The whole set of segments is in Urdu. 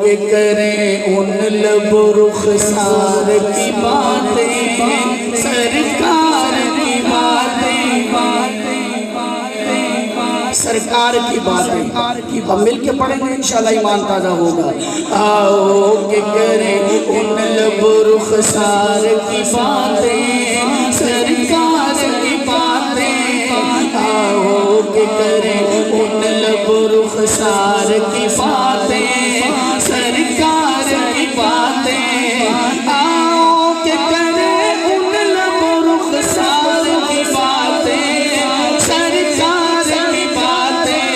کہ کریں ان لب و رخسار کی باتیں، سرکار کی باتیں، سرکار کی باتیں. ہم مل کے پڑھیں گے انشاءاللہ ایمان تازہ ہوگا. آؤ کہ کریں ان لب و رخسار کی باتیں، سرکار کی باتیں. آؤ کہ کریں ان لب و رخسار کی باتیں، سرکار کی باتیں. آؤ کہ کریں ان لب و رخسار کی باتیں، سرکار کی باتیں.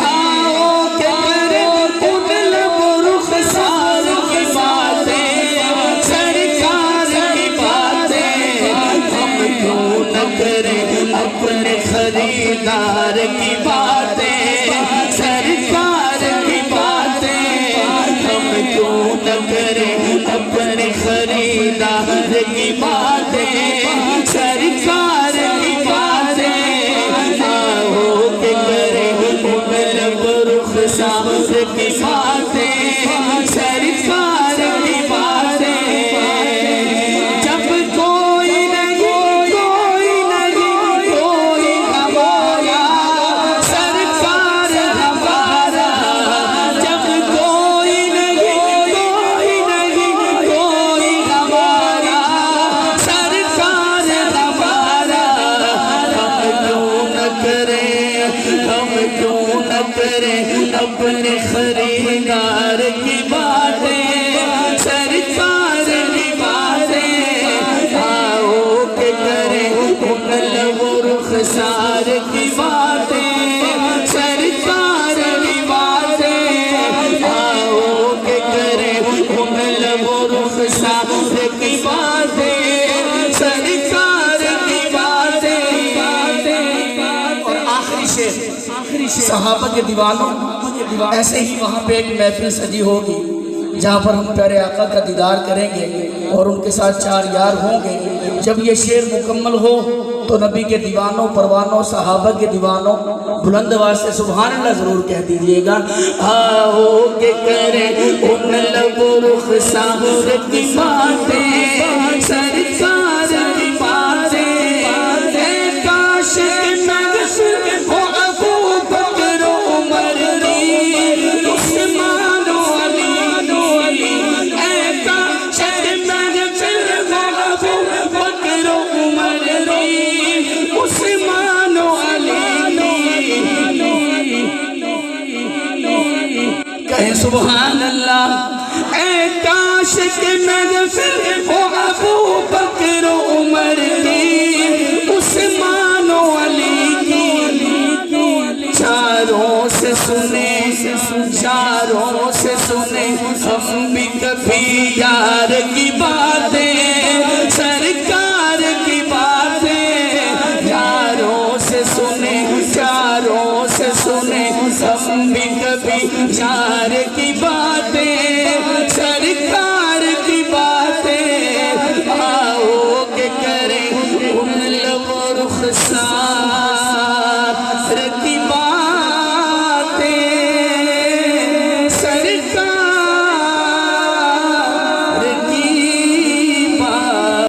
آؤ کہ کریں ان لب و رخسار کی باتیں، سرکار کی باتیں. ہم کیوں نہ کریں اپنے خریدار کی باتیں، سرکار کی باتیں. ہم کیوں نہ کریں اپنے خریدار کی باتیں، سرکار کی باتیں. آؤ کہ کریں ان لب و رخسار کی باتیں، سرکار کی باتیں. جب کوئی نہیں کوئی ہمارا، سرکار ہمارا. جب کوئی نہیں کوئی ہمارا، سرکار ہمارا. ہم کیوں نہ کریں اپنے خریدار کی باتیں، سرکار کی باتیں. آؤ کہ کریں ان لب و رخسار کی باتیں، سرکار کی باتیں. آؤ کہ کریں ان لب و رخسار کی باتیں، سرکار کی باتیں. اور آخری شعر صحابہ کے دیوانوں. ایسے ہی وہاں پہ ایک محفل سجی ہوگی جہاں پر ہم پیارے آقا کا دیدار کریں گے اور ان کے ساتھ چار یار ہوں گے. جب یہ شعر مکمل ہو تو نبی کے دیوانوں، پروانوں، صحابہ کے دیوانوں بلند آواز سے سبحان اللہ ضرور کہہ دیجئے گا. آؤ کہ کریں ان لب و رخسار کی باتیں، سرکار کی باتیں. اے کاش کہ میں ہو ابو بکر و عمر دی، عثمان و علی. اے کاش کہ میں ہو ابو بکر و عمر دی، عثمان و علی. کہیں سبحان اللہ. اے کاش کہ میں ہو ابو بکر و عمر دی، عثمان و علی کی. چاروں سے سنے ہم بھی کبھی یار کی